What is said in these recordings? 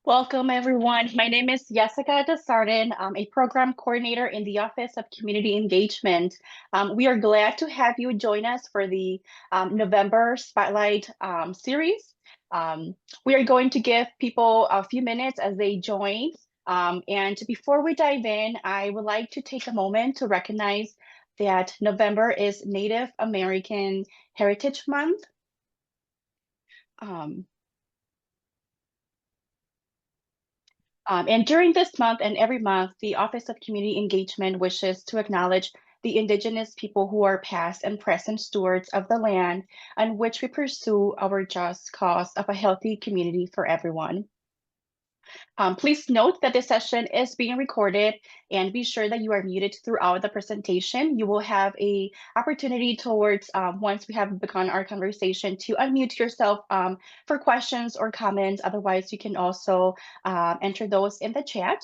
Welcome, everyone. My name is Jessica Desardin. I'm a program coordinator in the Office of Community Engagement. We are glad to have you join us for the November Spotlight series. We are going to give people a few minutes as they join. And before we dive in, I would like to take a moment to recognize that November is Native American Heritage Month. Um, and during this month and every month, the Office of Community Engagement wishes to acknowledge the Indigenous people who are past and present stewards of the land on which we pursue our just cause of a healthy community for everyone. Please note that this session is being recorded and be sure that you are muted throughout the presentation. You will have a opportunity towards once we have begun our conversation to unmute yourself for questions or comments. Otherwise, you can also enter those in the chat.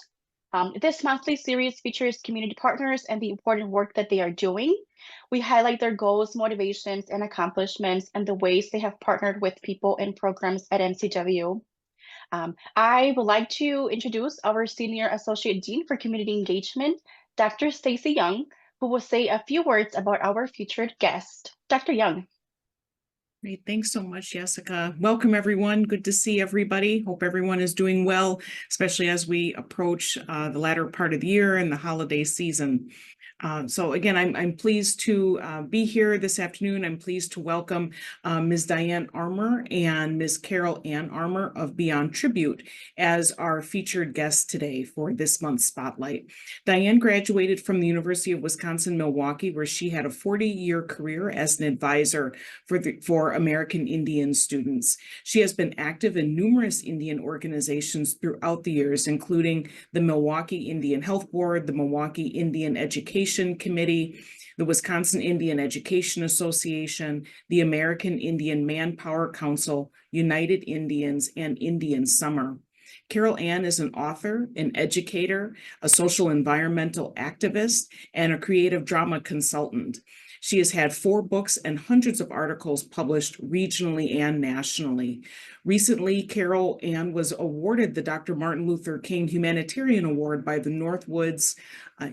This monthly series features community partners and the important work that they are doing. We highlight their goals, motivations, and accomplishments and the ways they have partnered with people and programs at MCW. I would like to introduce our Senior Associate Dean for Community Engagement, Dr. Stacy Young, who will say a few words about our featured guest. Dr. Young. Great. Thanks so much, Jessica. Welcome, everyone. Good to see everybody. Hope everyone is doing well, especially as we approach the latter part of the year and the holiday season. So again, I'm pleased to be here this afternoon. I'm pleased to welcome Ms. Diane Amour and Ms. Carol Ann Amour of Beyond Tribute as our featured guests today for this month's Spotlight. Diane graduated from the University of Wisconsin-Milwaukee, where she had a 40-year career as an advisor for American Indian students. She has been active in numerous Indian organizations throughout the years, including the Milwaukee Indian Health Board, the Milwaukee Indian Education Committee, the Wisconsin Indian Education Association, the American Indian Manpower Council, United Indians, and Indian Summer. Carol Ann is an author, an educator, a social environmental activist, and a creative drama consultant. She has had 4 books and hundreds of articles published regionally and nationally. Recently, Carol Ann was awarded the Dr. Martin Luther King Humanitarian Award by the Northwoods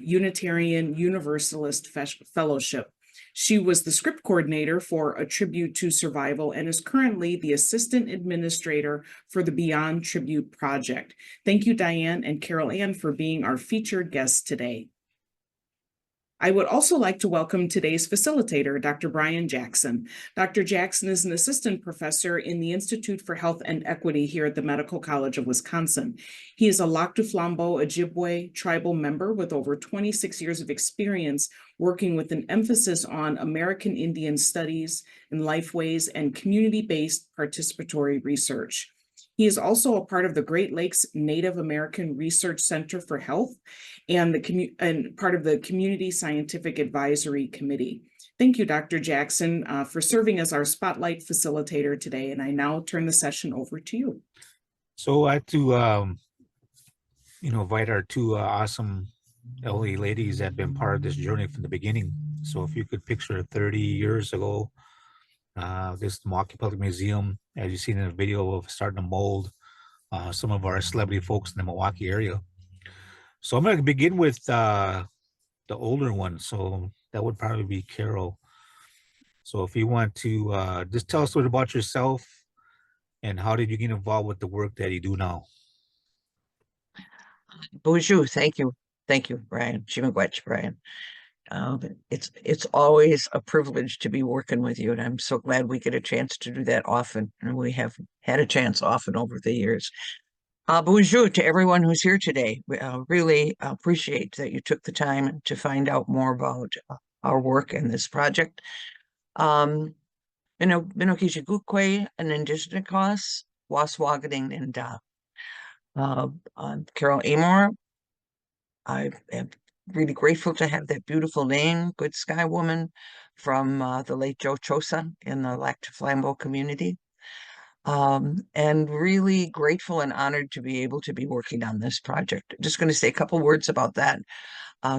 Unitarian Universalist Fellowship. She was the script coordinator for A Tribute to Survival and is currently the assistant administrator for the Beyond Tribute project. Thank you, Diane and Carol Ann, for being our featured guests today. I would also like to welcome today's facilitator, Dr. Brian Jackson. Dr. Jackson is an assistant professor in the Institute for Health and Equity here at the Medical College of Wisconsin. He is a Lac du Flambeau Ojibwe tribal member with over 26 years of experience working with an emphasis on American Indian studies and lifeways and community-based participatory research. He is also a part of the Great Lakes Native American Research Center for Health and part of the Community Scientific Advisory Committee. Thank you, Dr. Jackson, for serving as our Spotlight facilitator today. And I now turn the session over to you. So I had to, invite our 2 awesome elderly ladies that have been part of this journey from the beginning. So if you could picture 30 years ago, this Milwaukee Public Museum, as you've seen in the video, of starting to mold some of our celebrity folks in the Milwaukee area. So I'm going to begin with the older one. So that would probably be Carol. So if you want to just tell us a little about yourself and how did you get involved with the work that you do now? Bonjour. Thank you. Thank you, Brian. Shimagwech, Brian. It's always a privilege to be working with you, and I'm so glad we get a chance to do that often, and we have had a chance often over the years. Bonjour to everyone who's here today. We really appreciate that you took the time to find out more about our work in this project. An Indigenous Waswaganing and I'm Carol Amour. I am really grateful to have that beautiful name, Good Sky Woman, from the late Joe Chosa in the Lac du Flambeau community. And really grateful and honored to be able to be working on this project. Just going to say a couple words about that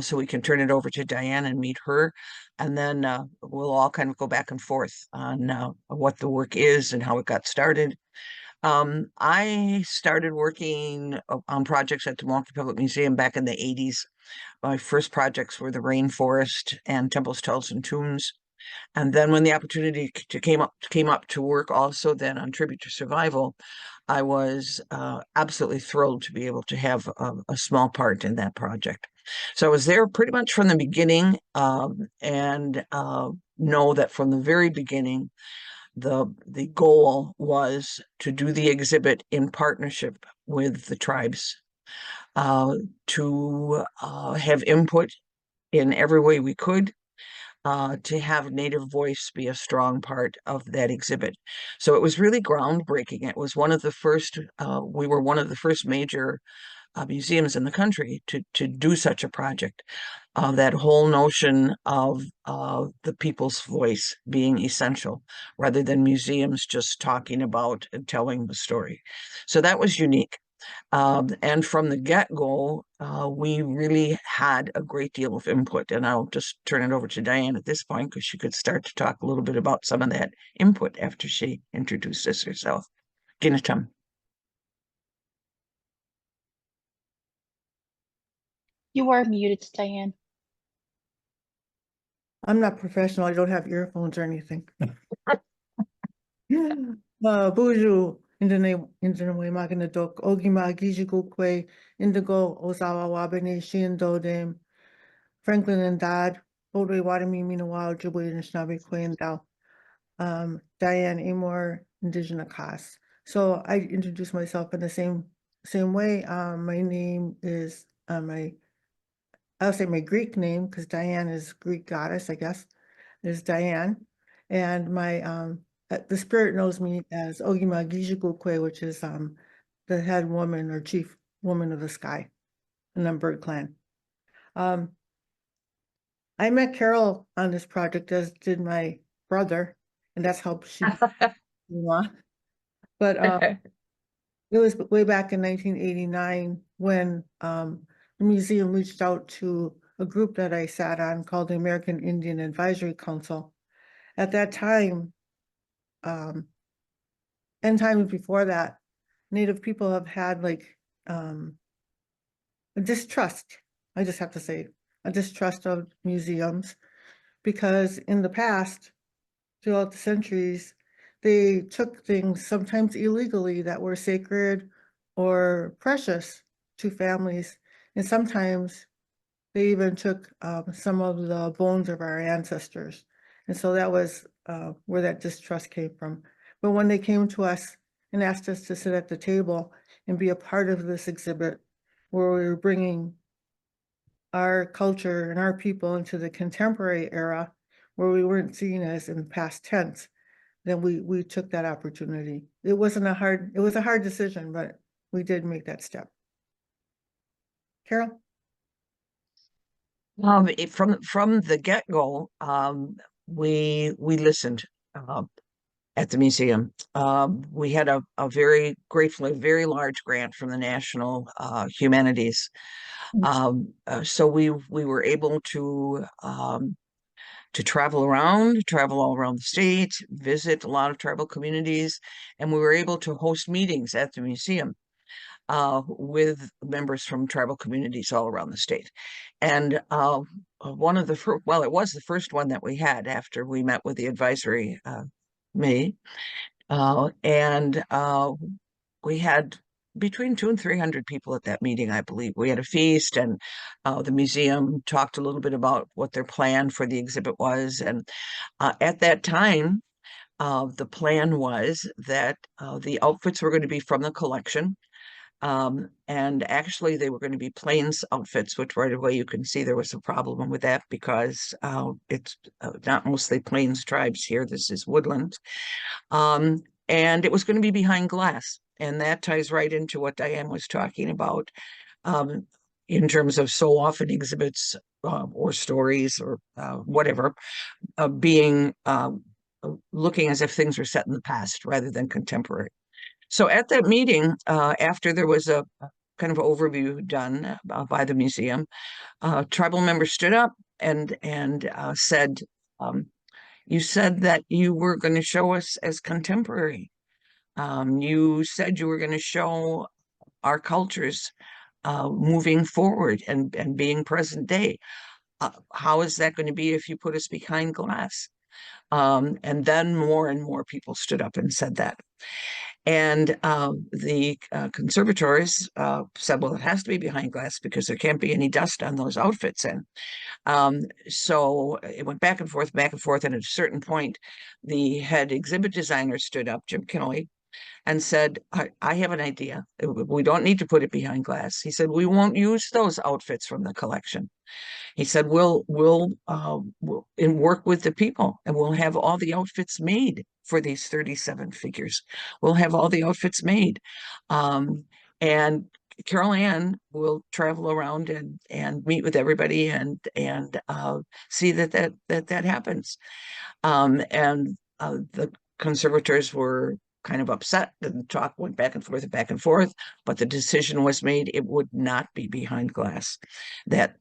so we can turn it over to Diane and meet her. And then we'll all kind of go back and forth on what the work is and how it got started. I started working on projects at the Milwaukee Public Museum back in the 80s. My first projects were the rainforest and temples, tells, and tombs. And then when the opportunity came up to work also then on Tribute to Survival, I was absolutely thrilled to be able to have a small part in that project. So I was there pretty much from the beginning, and know that from the very beginning, the goal was to do the exhibit in partnership with the tribes, to have input in every way we could, to have Native voice be a strong part of that exhibit. So it was really groundbreaking. It was one of the first, we were one of the first major museums in the country to do such a project. That whole notion of the people's voice being essential rather than museums just talking about and telling the story. So that was unique. And from the get-go, we really had a great deal of input. And I'll just turn it over to Diane at this point because she could start to talk a little bit about some of that input after she introduces herself. Ginatum. You are muted, Diane. I'm not professional. I don't have earphones or anything. Buju indene magana dok ogima gijigu kwe indigo osawa wabene shindo dem Franklin and Dad Bodwe Wadami Minawao Jubwe and Shnabi Kwe and Dao Diane Amour Indigenous class. So I introduce myself in the same way. My name is I'll say my Greek name because Diane is Greek goddess, I guess, is Diane. And my the spirit knows me as Ogima Gijikukwe, which is the head woman or chief woman of the sky in the bird clan. I met Carol on this project, as did my brother, and that's how she came on. But it was way back in 1989 when the museum reached out to a group that I sat on called the American Indian Advisory Council. At that time, and times before that, Native people have had like a distrust, I just have to say, a distrust of museums, because in the past, throughout the centuries, they took things sometimes illegally that were sacred or precious to families. And sometimes they even took some of the bones of our ancestors. And so that was where that distrust came from. But when they came to us and asked us to sit at the table and be a part of this exhibit, where we were bringing our culture and our people into the contemporary era, where we weren't seen as in the past tense, then we took that opportunity. It was a hard decision, but we did make that step. Carol? From the get-go, we listened at the museum. We had a very gratefully very large grant from the National Humanities. So we were able to travel all around the state, visit a lot of tribal communities, and we were able to host meetings at the museum with members from tribal communities all around the state. And one of the first, well, it was the first one that we had after we met with the advisory me, and we had between 200 and 300 people at that meeting, I believe. We had a feast, and the museum talked a little bit about what their plan for the exhibit was. And at that time, the plan was that the outfits were going to be from the collection. And actually they were going to be plains outfits, which right away you can see there was a problem with that because it's not mostly plains tribes here. This is woodland. And it was going to be behind glass. And that ties right into what Diane was talking about in terms of so often exhibits or stories or whatever being looking as if things were set in the past rather than contemporary. So at that meeting, after there was a kind of overview done by the museum, tribal members stood up and said, you said that you were going to show us as contemporary. You said you were going to show our cultures moving forward and being present day. How is that going to be if you put us behind glass? And then more and more people stood up and said that. And the conservators said, well, it has to be behind glass because there can't be any dust on those outfits. And so it went back and forth, and at a certain point, the head exhibit designer stood up, Jim Kinley, and said, I have an idea. We don't need to put it behind glass. He said, we won't use those outfits from the collection. He said, we'll work with the people, and we'll have all the outfits made for these 37 figures. We'll have all the outfits made. And Carol Ann will travel around and meet with everybody and see that happens. And the conservators were kind of upset. The talk went back and forth, but the decision was made it would not be behind glass. That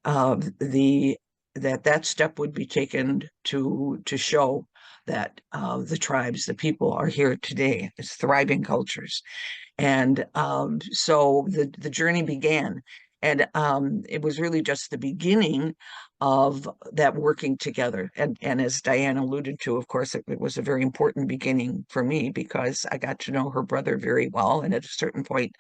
that step would be taken to show that the tribes, the people, are here today as thriving cultures. And so the journey began. And it was really just the beginning of that working together. And as Diane alluded to, of course, it was a very important beginning for me because I got to know her brother very well. And at a certain point,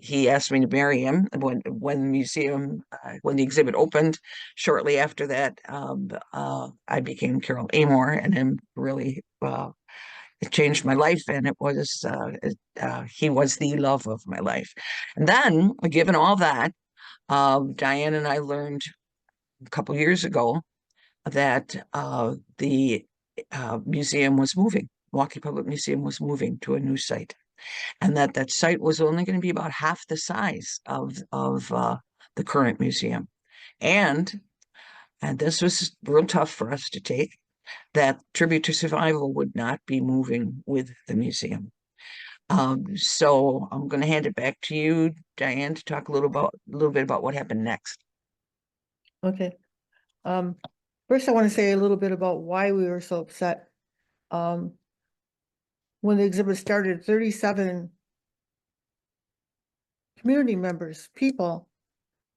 he asked me to marry him when the museum, when the exhibit opened. Shortly after that, I became Carol Amour, and I'm really it changed my life, and it was he was the love of my life. And then, given all that, Diane and I learned a couple years ago that the museum was moving. Milwaukee Public Museum was moving to a new site, and that site was only going to be about half the size of the current museum. And this was real tough for us to take, that Tribute to Survival would not be moving with the museum. So I'm going to hand it back to you, Diane, to talk a little bit about what happened next. Okay. First, I want to say a little bit about why we were so upset. When the exhibit started, 37 community members, people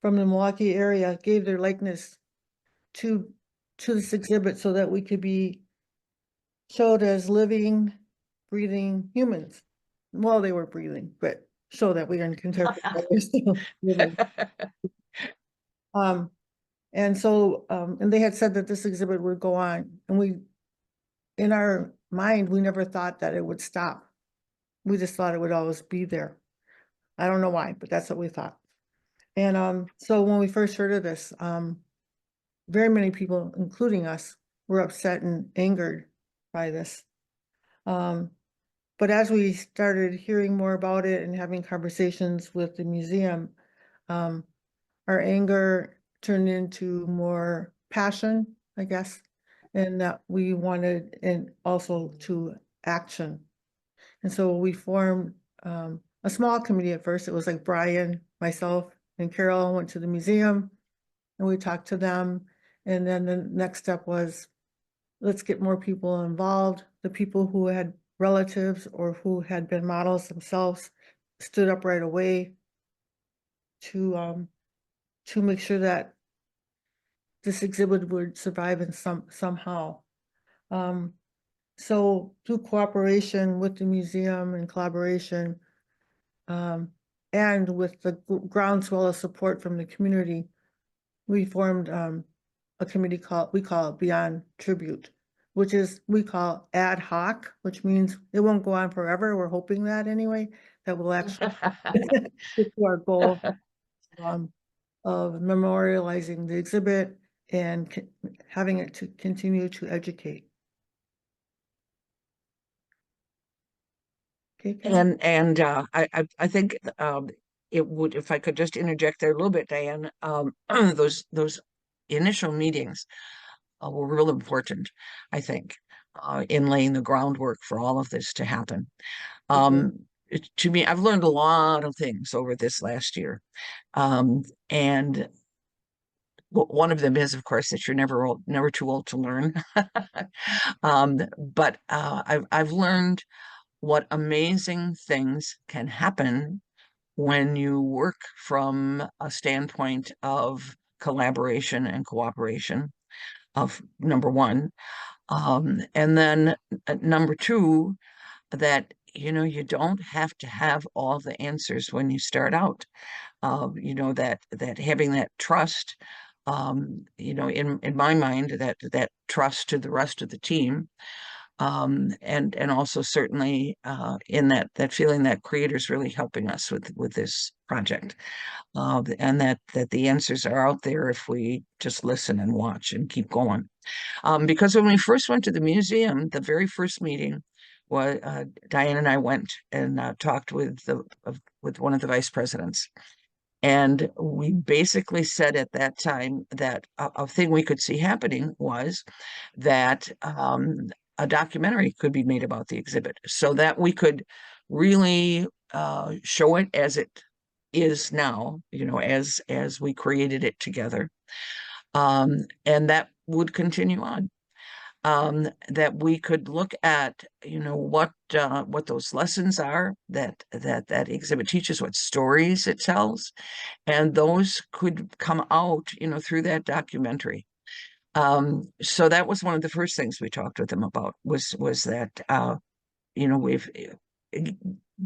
from the Milwaukee area, gave their likeness to this exhibit so that we could be showed as living, breathing humans. Well, they were breathing, but so that we are in contemporary still living. And so, and they had said that this exhibit would go on, and we, in our mind, we never thought that it would stop. We just thought it would always be there. I don't know why, but that's what we thought. And so when we first heard of this, very many people, including us, were upset and angered by this. But as we started hearing more about it and having conversations with the museum, our anger turned into more passion, I guess, and that we wanted, and also to action. And so we formed a small committee at first. It was like Brian, myself, and Carol went to the museum and we talked to them. And then the next step was, let's get more people involved. The people who had relatives or who had been models themselves stood up right away to make sure that this exhibit would survive in somehow. So through cooperation with the museum and collaboration, and with the groundswell of support from the community, we formed a committee we call it Beyond Tribute, which is, we call ad hoc, which means it won't go on forever. We're hoping that anyway, that we'll actually get to our goal of memorializing the exhibit and having it to continue to educate. Okay, And I think it would, if I could just interject there a little bit, Diane, those initial meetings were real important, I think, in laying the groundwork for all of this to happen. To me, I've learned a lot of things over this last year. And one of them is, of course, that you're never too old to learn. But I've learned what amazing things can happen when you work from a standpoint of collaboration and cooperation, of number one. And then number two, that, you know, you don't have to have all the answers when you start out. You know, that having that trust, you know, in my mind, that trust to the rest of the team, and also certainly in that feeling that creator's really helping us with this project, and that the answers are out there if we just listen and watch and keep going. Because when we first went to the museum, the very first meeting was Diane and I went and talked with one of the vice presidents. And we basically said at that time that a thing we could see happening was that a documentary could be made about the exhibit, so that we could really show it as it is now, you know, as we created it together. And that would continue on. That we could look at, you know, what those lessons are that exhibit teaches, what stories it tells, and those could come out, you know, through that documentary. So that was one of the first things we talked with them about, was that you know, we've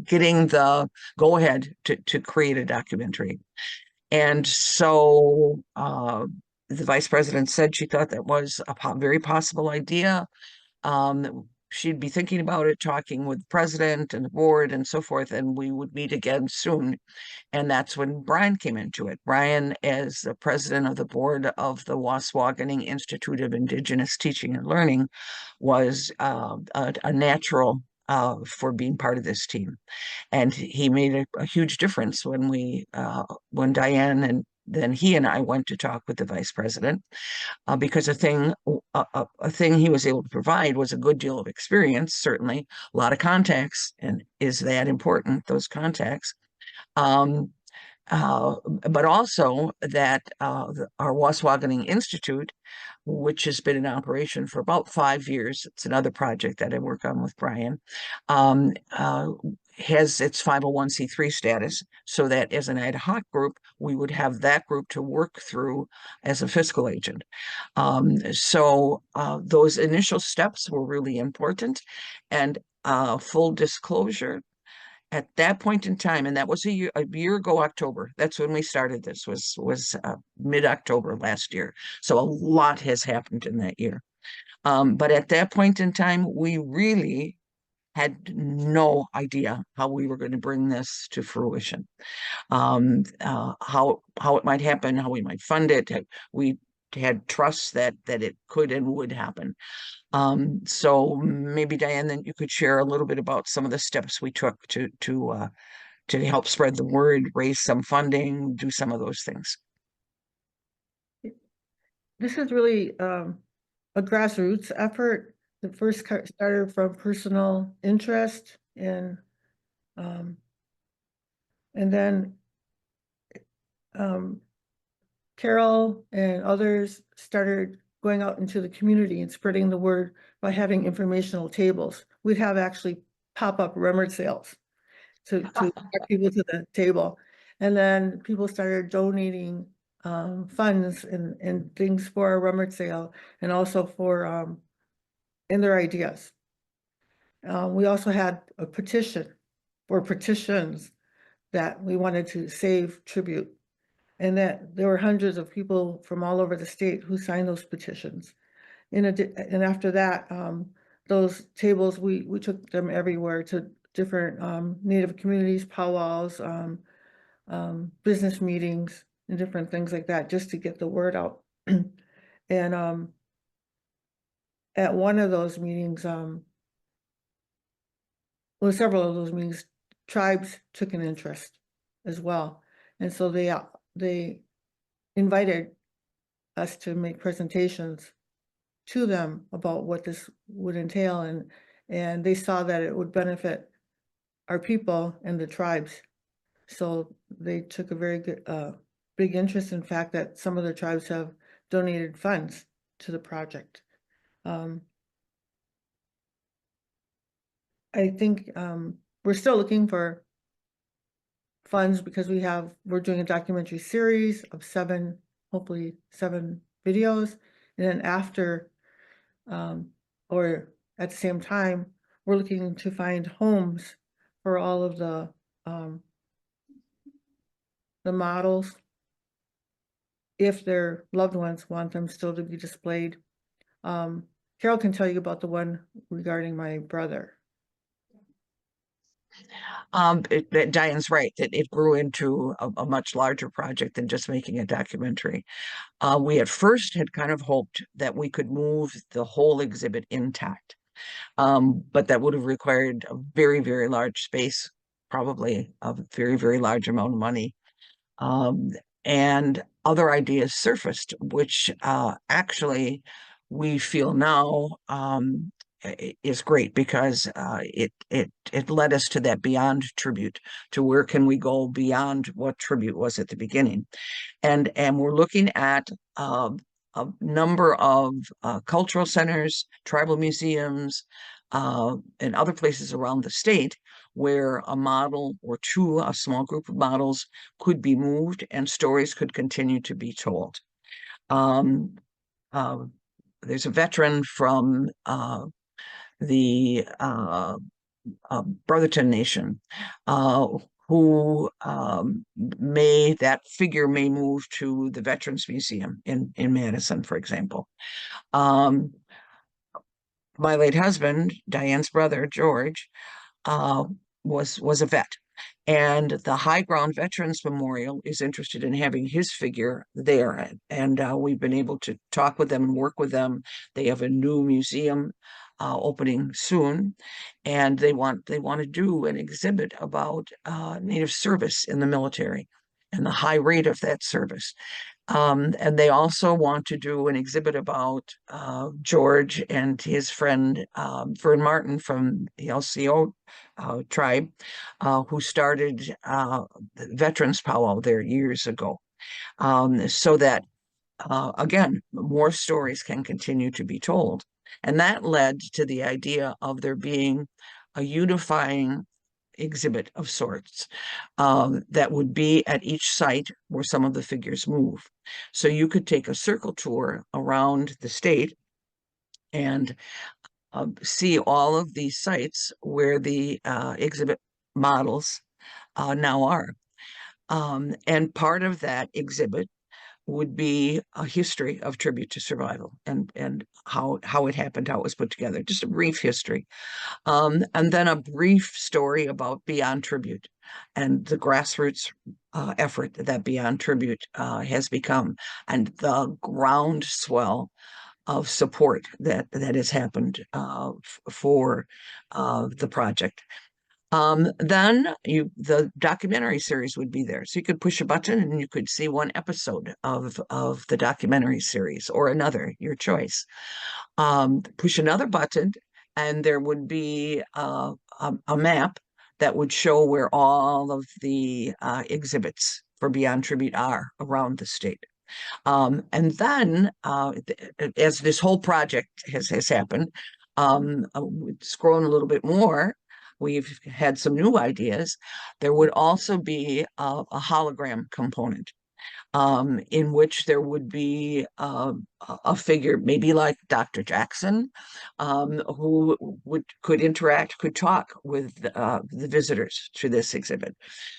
getting the go ahead to create a documentary. And so the vice president said she thought that was a very possible idea. She'd be thinking about it, talking with the president and the board and so forth, and we would meet again soon. And that's when Brian came into it. Brian, as the president of the board of the Waswaganing Institute of Indigenous Teaching and Learning, was a natural for being part of this team. And he made a huge difference when Diane and then he and I went to talk with the vice president, because a thing he was able to provide was a good deal of experience, certainly a lot of contacts, and is that important, those contacts, but also that our Waswaganing Institute, which has been in operation for about 5 years, it's another project that I work on with Brian, has its 501c3 status, so that as an ad hoc group, we would have that group to work through as a fiscal agent. So those initial steps were really important. And full disclosure, at that point in time, and that was a year ago, October, that's when we started this, was mid-October last year. So a lot has happened in that year. But at that point in time, we really had no idea how we were going to bring this to fruition, how it might happen, how we might fund it. We had trust that it could and would happen. So maybe Diane, then you could share a little bit about some of the steps we took to help spread the word, raise some funding, do some of those things. This is really a grassroots effort. The first started from personal interest, and then Carol and others started going out into the community and spreading the word by having informational tables. We'd have actually pop-up rummage sales to attract people to the table. And then people started donating funds and things for a rummage sale, and also for in their ideas. We also had a petition or petitions that we wanted to save tribute, and that there were hundreds of people from all over the state who signed those petitions. And after that, those tables, we took them everywhere to different Native communities, powwows, business meetings, and different things like that, just to get the word out. And at one of those meetings, well, several of those meetings, tribes took an interest as well. And so they invited us to make presentations to them about what this would entail, and they saw that it would benefit our people and the tribes. So they took a very good, big interest. In fact, that some of the tribes have donated funds to the project. I think we're still looking for funds because we're doing a documentary series of hopefully 7 videos. And then after, or at the same time, we're looking to find homes for all of the models, if their loved ones want them still to be displayed. Carol can tell you about the one regarding my brother. Diane's right, that it grew into a much larger project than just making a documentary. We at first had kind of hoped that we could move the whole exhibit intact. But that would have required a very, very large space, probably a very, very large amount of money. And other ideas surfaced, which actually we feel now is great, because it led us to that beyond tribute, to where can we go beyond what tribute was at the beginning. And we're looking at a number of cultural centers, tribal museums, and other places around the state where a model or two, a small group of models, could be moved and stories could continue to be told. There's a veteran from the Brotherton Nation who that figure may move to the Veterans Museum in Madison, for example. My late husband, Diane's brother, George, was a vet. And the High Ground Veterans Memorial is interested in having his figure there. And we've been able to talk with them and work with them. They have a new museum opening soon, and they want to do an exhibit about Native service in the military and the high rate of that service. And they also want to do an exhibit about George and his friend Vern Martin from the LCO tribe, who started Veterans Powwow there years ago, so that again, more stories can continue to be told. And that led to the idea of there being a unifying exhibit of sorts that would be at each site where some of the figures move. So you could take a circle tour around the state and see all of these sites where the exhibit models now are. And part of that exhibit would be a history of tribute to survival and how it happened, how it was put together, just a brief history. And then a brief story about Beyond Tribute and the grassroots effort that Beyond Tribute has become, and the groundswell of support that has happened for the project. Then the documentary series would be there. So you could push a button and you could see one episode of the documentary series, or another, your choice. Push another button and there would be a map that would show where all of the exhibits for Beyond Tribute are around the state. And then as this whole project has happened, it's grown a little bit more. We've had some new ideas. There would also be a hologram component, in which there would be a figure, maybe like Dr. Jackson, who could interact, could talk with the visitors to this exhibit.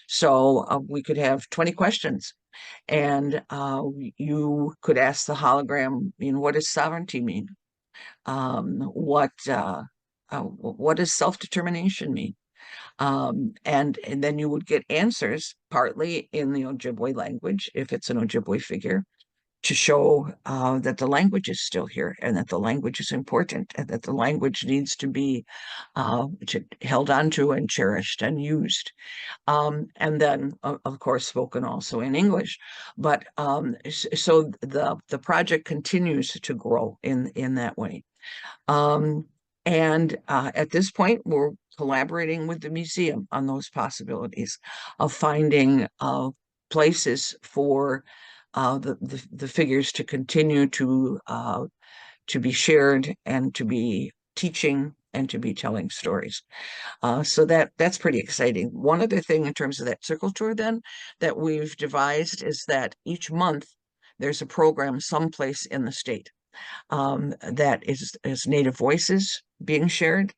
So we could have 20 questions, and you could ask the hologram, what does sovereignty mean? What does self-determination mean? And then you would get answers partly in the Ojibwe language, if it's an Ojibwe figure, to show that the language is still here and that the language is important and that the language needs to be held onto and cherished and used. And then, of course, spoken also in English. But so the project continues to grow in that way. And at this point, we're collaborating with the museum on those possibilities of finding places for the figures to continue to be shared and to be teaching and to be telling stories. So that's pretty exciting. One other thing in terms of that circle tour then that we've devised is that each month there's a program someplace in the state that is Native voices being shared,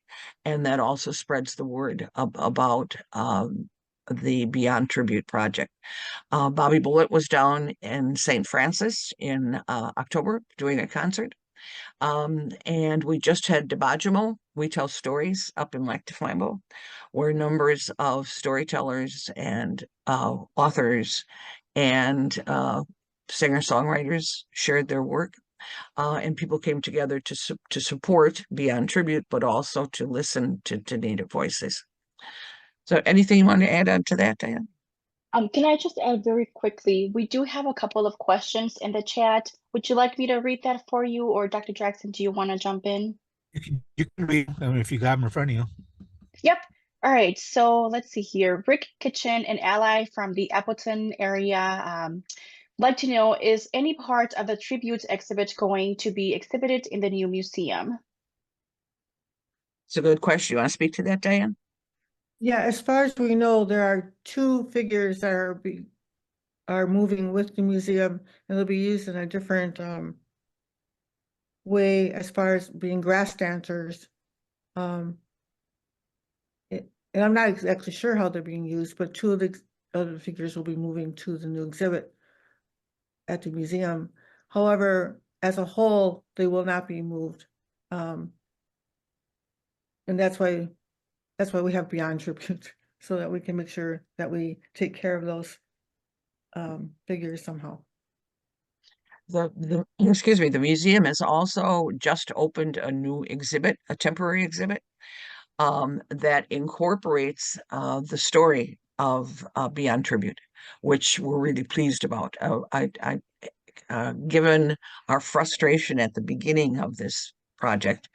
and that also spreads the word about the Beyond Tribute project. Bobby Bullitt was down in St. Francis in October doing a concert. And we just had DeBajamo, We Tell Stories, up in Lac du Flambeau, where numbers of storytellers and authors and singer-songwriters shared their work. And people came together to support Beyond Tribute, but also to listen to Native voices. So anything you want to add on to that, Diane? Can I just add very quickly? We do have a couple of questions in the chat. Would you like me to read that for you, or Dr. Jackson, do you want to jump in? You can read them if you got them in front of you. Yep. All right. So let's see here. Rick Kitchen, an ally from the Appleton area, like to know, is any part of the tribute exhibit going to be exhibited in the new museum? It's a good question. You want to speak to that, Diane? Yeah, as far as we know, there are 2 figures that are moving with the museum, and they'll be used in a different way as far as being grass dancers. And I'm not exactly sure how they're being used, but 2 of the other figures will be moving to the new exhibit at the museum. However, as a whole, they will not be moved. And that's why we have Beyond Tribute, so that we can make sure that we take care of those figures somehow. Excuse me, the museum has also just opened a new exhibit, a temporary exhibit, that incorporates the story of Beyond Tribute, which we're really pleased about. Given our frustration at the beginning of this project,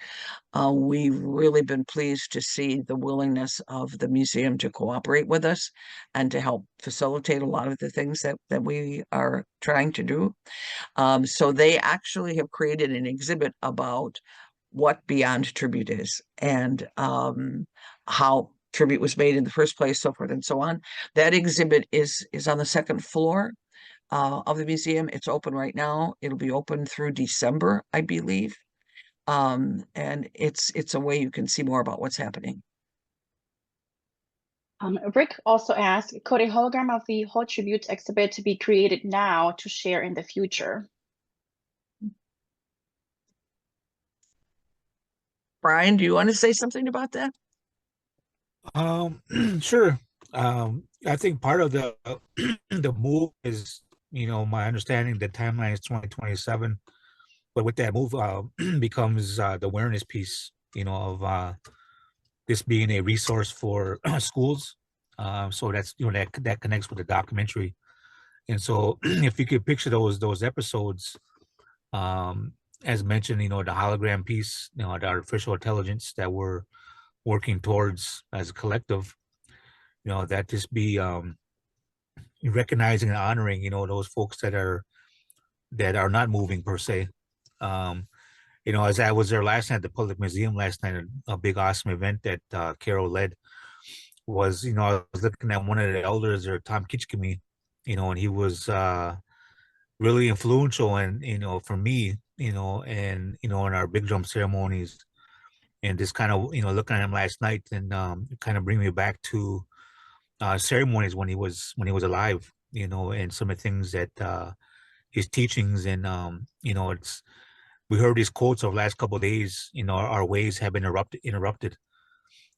we've really been pleased to see the willingness of the museum to cooperate with us and to help facilitate a lot of the things that we are trying to do. So they actually have created an exhibit about what Beyond Tribute is and how tribute was made in the first place, so forth and so on. That exhibit is on the 2nd floor of the museum. It's open right now. It'll be open through December, I believe. And it's a way you can see more about what's happening. Rick also asked, could a hologram of the whole tribute exhibit be created now to share in the future? Brian, do you want to say something about that? Sure. I think part of the the move is, my understanding the timeline is 2027, but with that move becomes the awareness piece, of this being a resource for schools. So that's that connects with the documentary, and so if you could picture those episodes, as mentioned, the hologram piece, the artificial intelligence that we're working towards as a collective, that just be recognizing and honoring, those folks that are not moving per se. As I was there last night at the Public Museum last night, a big awesome event that Carol led was, I was looking at one of the elders there, Tom Kitchkamy, and he was really influential and, for me, and, in our big drum ceremonies, and just kind of, looking at him last night and kind of bring me back to ceremonies when he was alive, and some of the things that his teachings and it's, we heard these quotes over the last couple of days, our ways have been interrupted.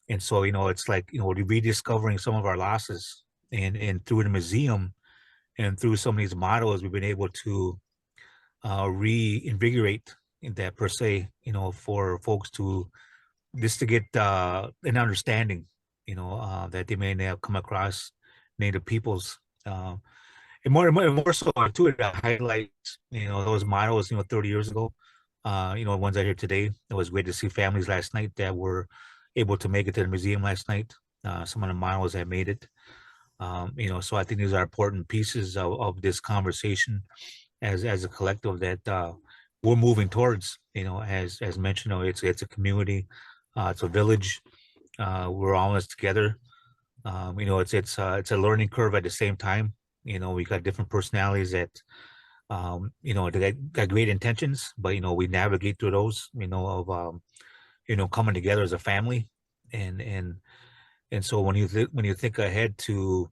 And so, it's like, rediscovering some of our losses, and through the museum and through some of these models, we've been able to reinvigorate in that per se, for folks to get an understanding, that they may have come across Native peoples. And more so too, it highlights, those models, 30 years ago, ones I hear today. It was great to see families last night that were able to make it to the museum last night. Some of the models that made it. So I think these are important pieces of this conversation as a collective that we're moving towards, as mentioned, it's a community It's a village. We're almost together. It's a learning curve at the same time. We got different personalities that they got great intentions, but we navigate through those. Coming together as a family, and so when you think ahead to,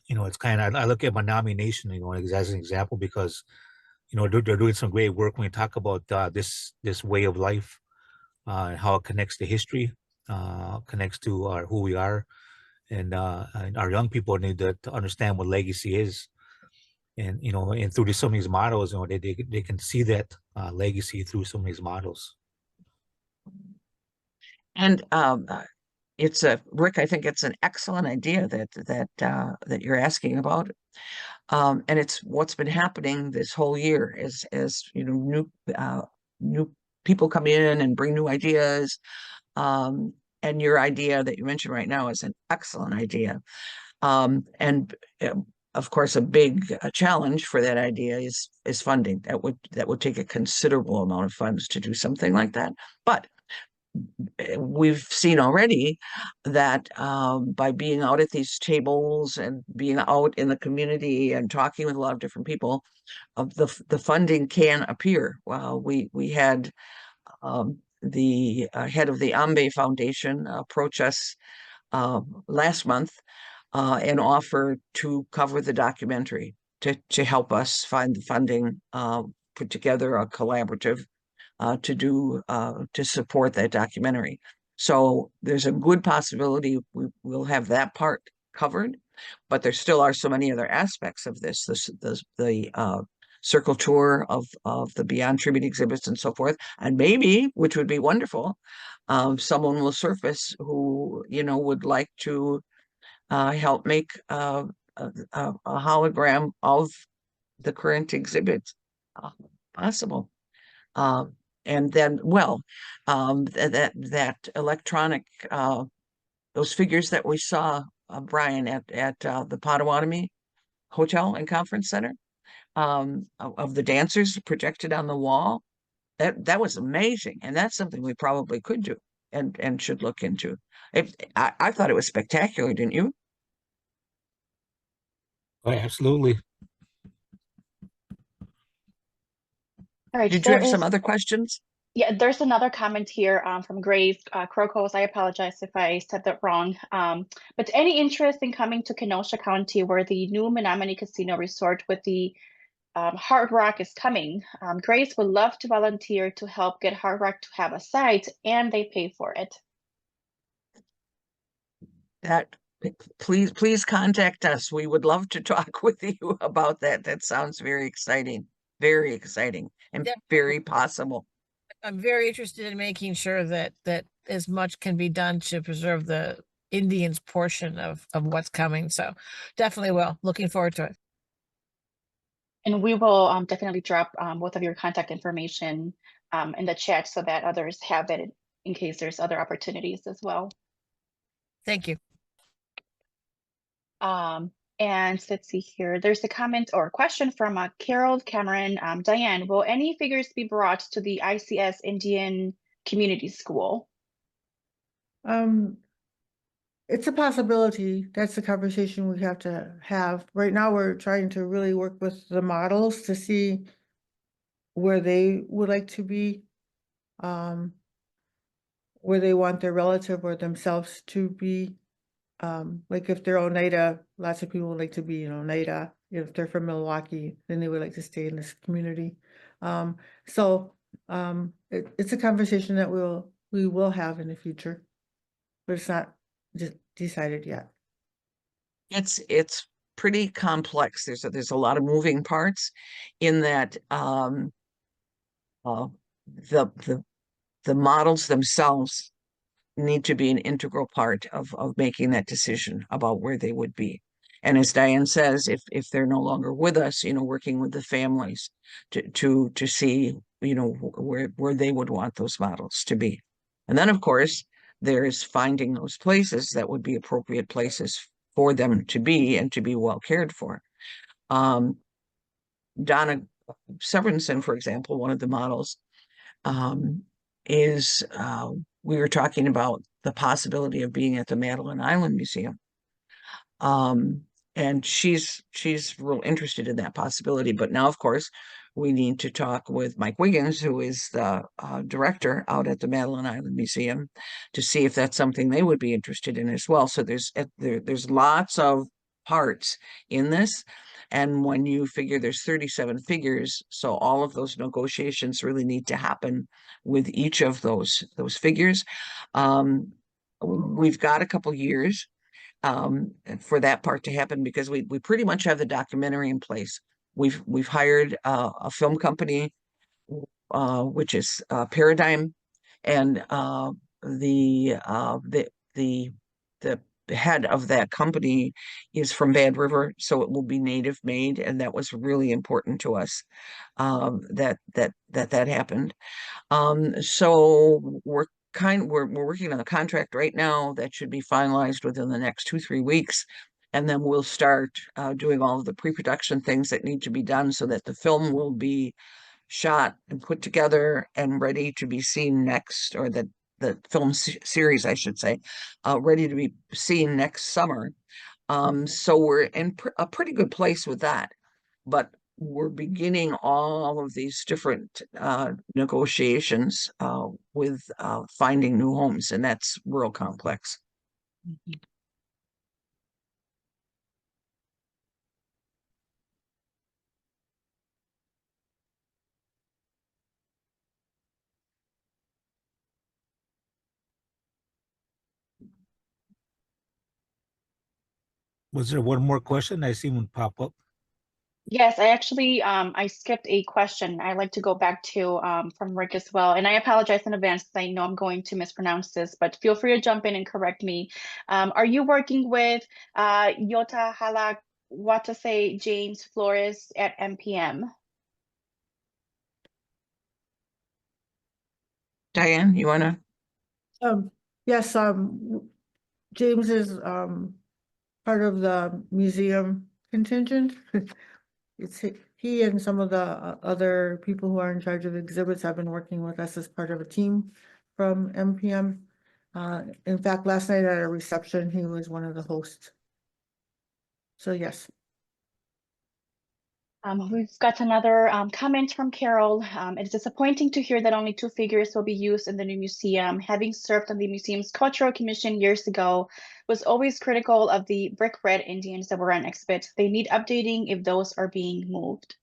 it's kind of, I look at Menominee Nation, as an example, because they're doing some great work when we talk about this way of life, and how it connects to history, connects to who we are, and our young people need to understand what legacy is, and through some of these models, they can see that legacy through some of these models. And it's Rick, I think it's an excellent idea that you're asking about. And it's what's been happening this whole year as new people come in and bring new ideas. And your idea that you mentioned right now is an excellent idea. And of course, a big challenge for that idea is funding. That would take a considerable amount of funds to do something like that. But we've seen already that by being out at these tables and being out in the community and talking with a lot of different people, the funding can appear. We had the head of the Ambe Foundation approach us last month and offer to cover the documentary to help us find the funding, put together a collaborative to support that documentary. So there's a good possibility we'll have that part covered, but there still are so many other aspects of this. The circle tour of the Beyond Tribute exhibits and so forth, and maybe, which would be wonderful, someone will surface who would like to help make a hologram of the current exhibit possible. And then, that electronic, those figures that we saw, Brian, at the Potawatomi Hotel and Conference Center, of the dancers projected on the wall, that was amazing, and that's something we probably could do and should look into. I thought it was spectacular, didn't you? Oh, absolutely. All right, Did you have some other questions? Yeah, there's another comment here from Grace Crocos. I apologize if I said that wrong. But any interest in coming to Kenosha County, where the new Menominee Casino Resort with the Hard Rock is coming? Grace would love to volunteer to help get Hard Rock to have a site, and they pay for it. Please contact us. We would love to talk with you about that. That sounds very exciting, and very possible. I'm very interested in making sure that as much can be done to preserve the Indians portion of what's coming. So definitely will. Looking forward to it. And we will definitely drop both of your contact information in the chat so that others have it in case there's other opportunities as well. Thank you. And let's see here. There's a comment or question from Carol Cameron. Diane, will any figures be brought to the ICS Indian Community School? It's a possibility. That's the conversation we have to have. Right now, we're trying to really work with the models to see where they would like to be, where they want their relative or themselves to be. Like if they're Oneida, lots of people would like to be in Oneida. If they're from Milwaukee, then they would like to stay in this community. It's a conversation that we will have in the future, but it's not just decided yet. It's pretty complex. There's a lot of moving parts in that. The models themselves need to be an integral part of making that decision about where they would be. And as Diane says, if they're no longer with us, working with the families to see, where they would want those models to be. And then, of course, there's finding those places that would be appropriate places for them to be and to be well cared for. Donna Severinsen, for example, one of the models, is we were talking about the possibility of being at the Madeline Island Museum. And she's real interested in that possibility. But now, of course, we need to talk with Mike Wiggins, who is the director out at the Madeline Island Museum, to see if that's something they would be interested in as well. So there's lots of parts in this. And when you figure there's 37 figures, so all of those negotiations really need to happen with each of those figures. We've got a couple years for that part to happen, because we pretty much have the documentary in place. We've hired a film company, which is Paradigm, and the head of that company is from Bad River, so it will be native made, and that was really important to us, that happened. So we're working on a contract right now that should be finalized within the next 2-3 weeks. And then we'll start doing all of the pre-production things that need to be done so that the film will be shot and put together and ready to be seen next, or the film series, I should say, ready to be seen next summer. So we're in a pretty good place with that. But we're beginning all of these different negotiations with finding new homes, and that's real complex. Was there one more question? I see one pop up. Yes, I actually I skipped a question I'd like to go back to from Rick as well. And I apologize in advance because I know I'm going to mispronounce this, but feel free to jump in and correct me. Are you working with Yota Halak Watase James Flores at MPM? Diane, you want to? Yes, James is part of the museum contingent. It's he and some of the other people who are in charge of exhibits have been working with us as part of a team from MPM. In fact, last night at a reception, he was one of the hosts. So yes. We've got another comment from Carol. It's disappointing to hear that only 2 figures will be used in the new museum. Having served on the museum's cultural commission years ago, was always critical of the brick red Indians that were on exhibit. They need updating if those are being moved.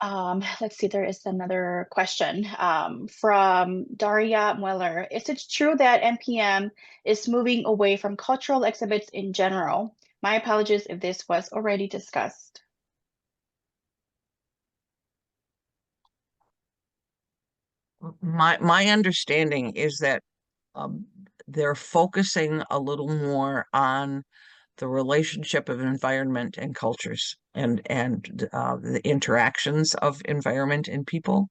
Let's see, there is another question from Daria Mueller. Is it true that MPM is moving away from cultural exhibits in general? My apologies if this was already discussed. My understanding is that they're focusing a little more on the relationship of environment and cultures, and the interactions of environment and people.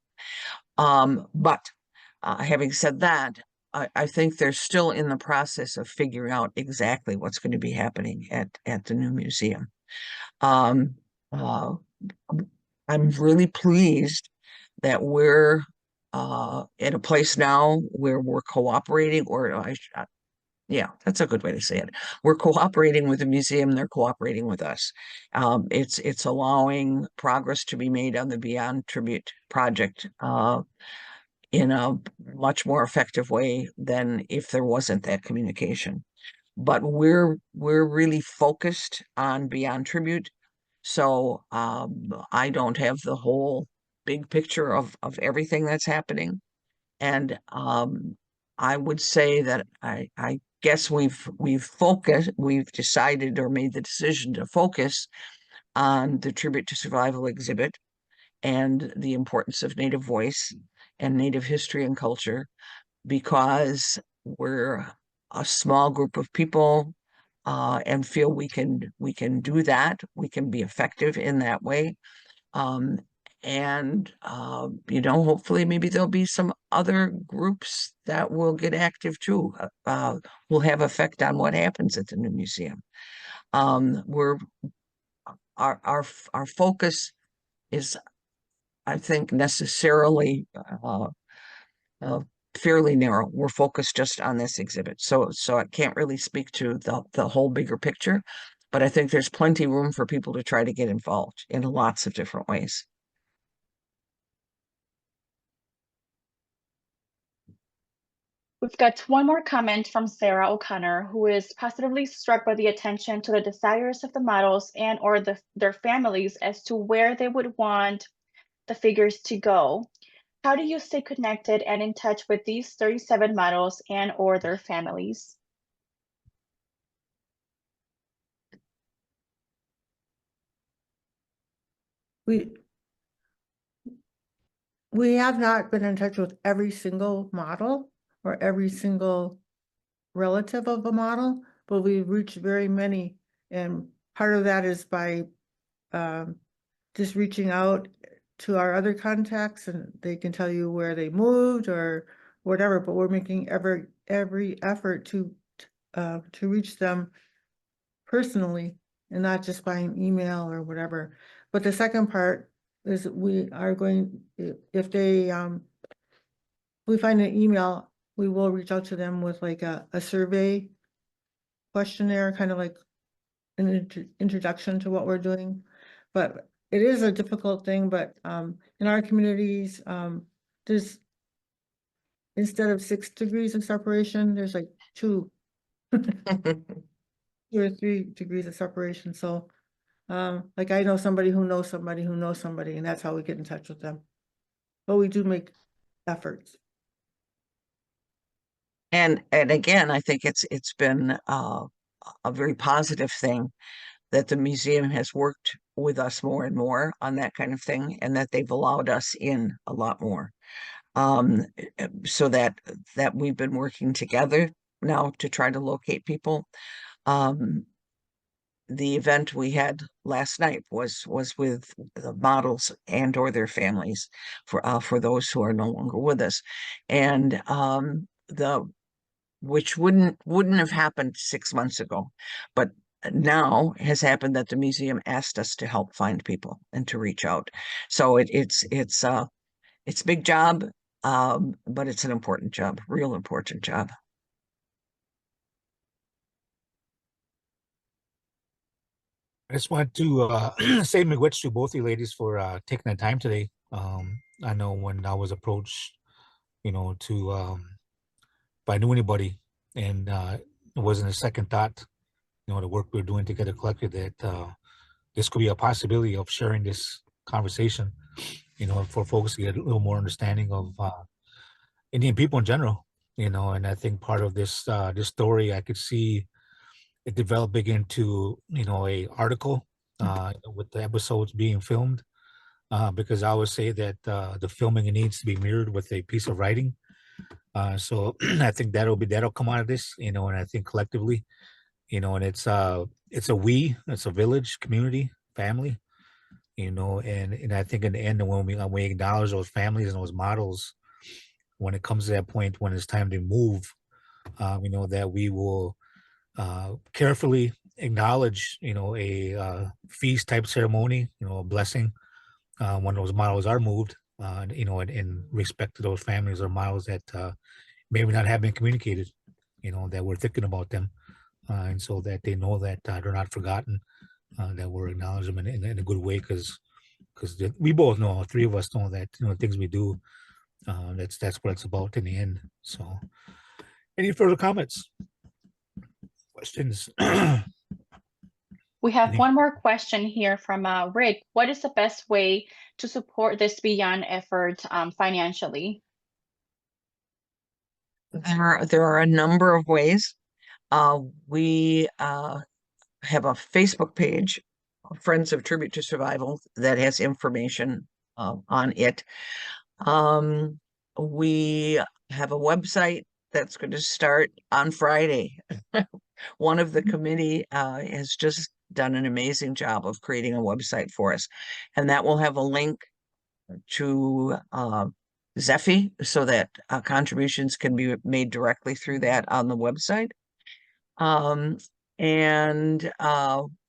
But having said that, I think they're still in the process of figuring out exactly what's going to be happening at the new museum. I'm really pleased that we're in a place now where we're cooperating, or yeah, that's a good way to say it. We're cooperating with the museum, they're cooperating with us. It's allowing progress to be made on the Beyond Tribute project in a much more effective way than if there wasn't that communication. But we're really focused on Beyond Tribute, so I don't have the whole big picture of everything that's happening. And I would say that I guess we've decided or made the decision to focus on the Tribute to Survival exhibit and the importance of Native voice and Native history and culture, because we're a small group of people and feel we can do that. We can be effective in that way. And hopefully maybe there'll be some other groups that will get active too, will have effect on what happens at the new museum. Our focus is, I think, necessarily fairly narrow. We're focused just on this exhibit. So I can't really speak to the whole bigger picture, but I think there's plenty room for people to try to get involved in lots of different ways. We've got one more comment from Sarah O'Connor, who is positively struck by the attention to the desires of the models and or their families as to where they would want the figures to go. How do you stay connected and in touch with these 37 models and or their families? We have not been in touch with every single model or every single relative of a model, but we've reached very many. And part of that is by just reaching out to our other contacts, and they can tell you where they moved or whatever, but we're making every effort to reach them personally and not just by an email or whatever. But the second part is we are going, if they we find an email, we will reach out to them with like a survey questionnaire, kind of like an introduction to what we're doing. But it is a difficult thing, but in our communities, there's, instead of 6 degrees of separation, there's like 2 or 3 degrees of separation. So like I know somebody who knows somebody who knows somebody, and that's how we get in touch with them. But we do make efforts. And again, I think it's been a very positive thing that the museum has worked with us more and more on that kind of thing, and that they've allowed us in a lot more. So that we've been working together now to try to locate people. The event we had last night was with the models and or their families for those who are no longer with us, and which wouldn't have happened 6 months ago, but now has happened that the museum asked us to help find people and to reach out. So it's a big job, but it's an important job, real important job. I just want to say miigwech to both you ladies for taking the time today. I know when I was approached, to if I knew anybody, and it wasn't a second thought, the work we're doing together collectively, that this could be a possibility of sharing this conversation, for folks to get a little more understanding of Indian people in general, and I think part of this this story, I could see it developing into, a article with the episodes being filmed, because I always say that the filming needs to be mirrored with a piece of writing. So I think that'll come out of this, and I think collectively, and it's a village, community, family, and I think in the end, when we acknowledge those families and those models, when it comes to that point when it's time to move, that we will carefully acknowledge, a feast type ceremony, a blessing when those models are moved, in respect to those families or models that maybe not have been communicated, that we're thinking about them, and so that they know that they're not forgotten, that we're acknowledging them in a good way, because we both know, all 3 of us know that, things we do, that's what it's about in the end. So, any further comments? Questions? We have one more question here from Rick. What is the best way to support this beyond effort financially? There are a number of ways. We have a Facebook page, Friends of Tribute to Survival, that has information on it. We have a website that's going to start on Friday. One of the committee has just done an amazing job of creating a website for us, and that will have a link to Zephy, so that contributions can be made directly through that on the website. And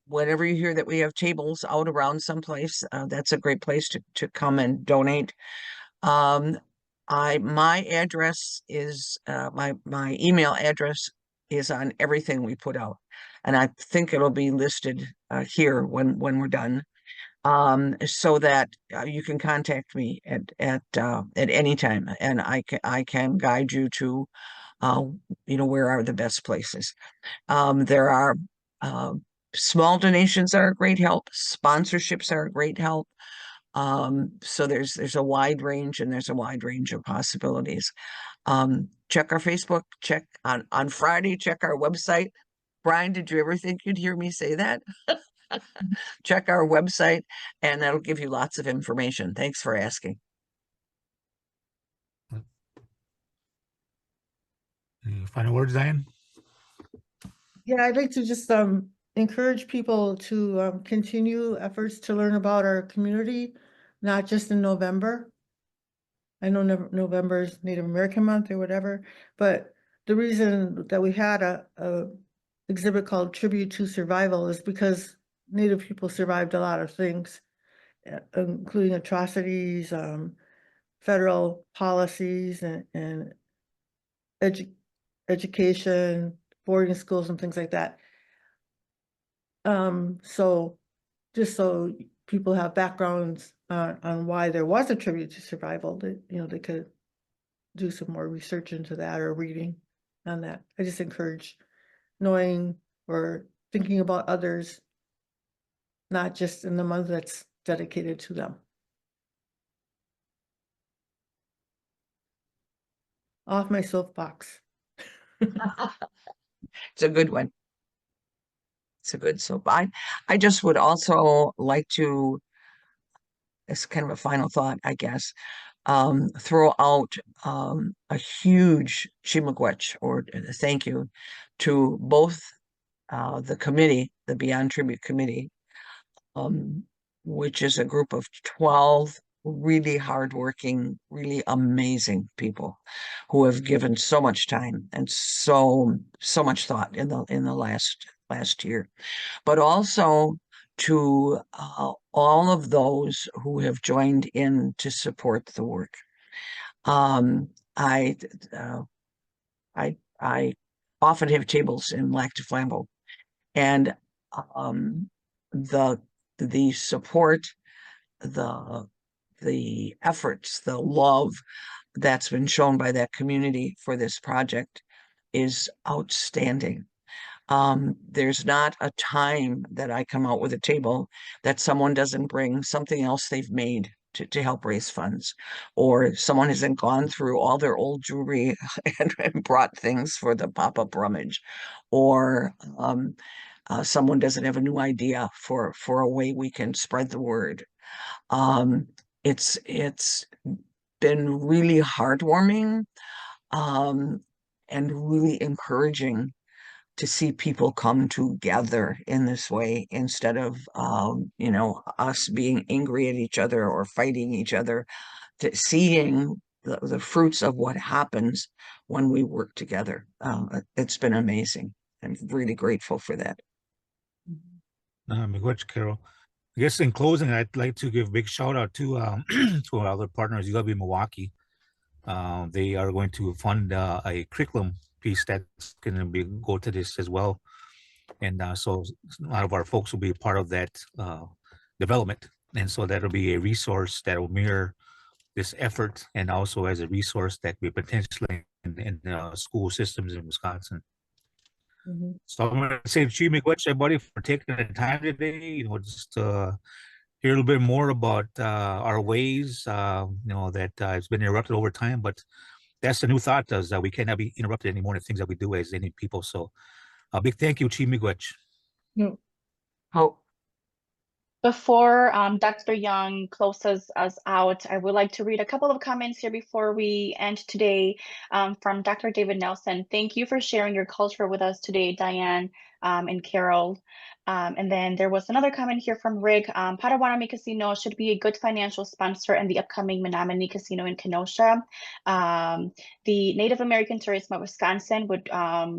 whenever you hear that we have tables out around someplace, that's a great place to come and donate. my address is, my email address is on everything we put out. And I think it'll be listed here when we're done. So that you can contact me at any time, and I can guide you to where are the best places. There are small donations are a great help. Sponsorships are a great help. So there's a wide range, and there's a wide range of possibilities. Check our Facebook, check on Friday, check our website. Brian, did you ever think you'd hear me say that? Check our website, and that'll give you lots of information. Thanks for asking. Any final words, Diane? Yeah, I'd like to just encourage people to continue efforts to learn about our community, not just in November. I know November is Native American month or whatever, but the reason that we had a exhibit called Tribute to Survival is because Native people survived a lot of things, including atrocities, federal policies, and education, boarding schools, and things like that. So just so people have backgrounds on why there was a tribute to survival, that they could do some more research into that or reading on that. I just encourage knowing or thinking about others, not just in the month that's dedicated to them. Off my soapbox. It's a good one. It's a good soap. I just would also like to, as kind of a final thought, I guess, throw out a huge chimagwech or thank you to both the committee, the Beyond Tribute Committee, which is a group of 12 really hardworking, really amazing people who have given so much time and so much thought in the last year, but also to all of those who have joined in to support the work. I often have tables in Lac du Flambeau, and the support, the efforts, the love that's been shown by that community for this project is outstanding. There's not a time that I come out with a table that someone doesn't bring something else they've made to help raise funds, or someone hasn't gone through all their old jewelry and brought things for the pop-up rummage, or someone doesn't have a new idea for a way we can spread the word. It's been really heartwarming and really encouraging to see people come together in this way, instead of us being angry at each other or fighting each other, to seeing the fruits of what happens when we work together. It's been amazing. I'm really grateful for that. Miigwech, Carol. I guess in closing, I'd like to give a big shout out to to our other partners, UW Milwaukee. They are going to fund a curriculum piece that's going to go to this as well, and so a lot of our folks will be a part of that development, and so that'll be a resource that will mirror this effort, and also as a resource that we potentially in school systems in Wisconsin. So I'm going to say to you, Miigwech, everybody, for taking the time today, just hear a little bit more about our ways, that it's been interrupted over time, but that's the new thought, is that we cannot be interrupted anymore in the things that we do as any people. So a big thank you, Chi Miigwech. Oh, Before Dr. Young closes us out, I would like to read a couple of comments here before we end today from Dr. David Nelson. Thank you for sharing your culture with us today, Diane and Carol. And then there was another comment here from Rick. Potawatomi Casino should be a good financial sponsor in the upcoming Menominee Casino in Kenosha. The Native American Tourism of Wisconsin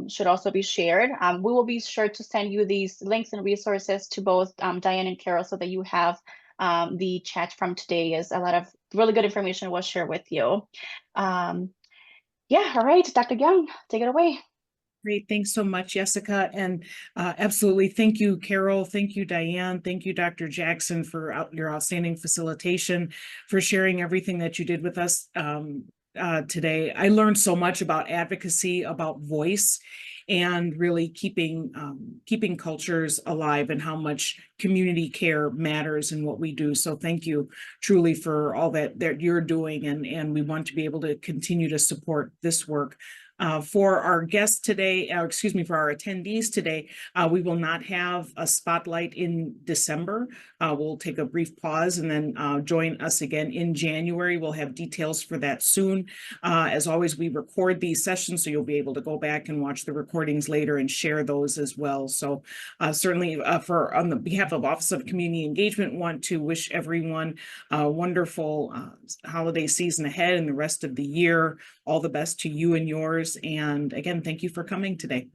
should also be shared. We will be sure to send you these links and resources to both Diane and Carol so that you have the chat from today, is a lot of really good information was shared with you. Yeah, all right, Dr. Young, take it away. Great. Thanks so much, Jessica. And absolutely. Thank you, Carol. Thank you, Diane. Thank you, Dr. Jackson, for your outstanding facilitation, for sharing everything that you did with us today. I learned so much about advocacy, about voice, and really keeping cultures alive, and how much community care matters in what we do. So thank you truly for all that you're doing, and we want to be able to continue to support this work. For our guests today, for our attendees today, we will not have a spotlight in December. We'll take a brief pause and then join us again in January. We'll have details for that soon. As always, we record these sessions, so you'll be able to go back and watch the recordings later and share those as well. So certainly on the behalf of Office of Community Engagement, want to wish everyone a wonderful holiday season ahead and the rest of the year. All the best to you and yours. And again, thank you for coming today.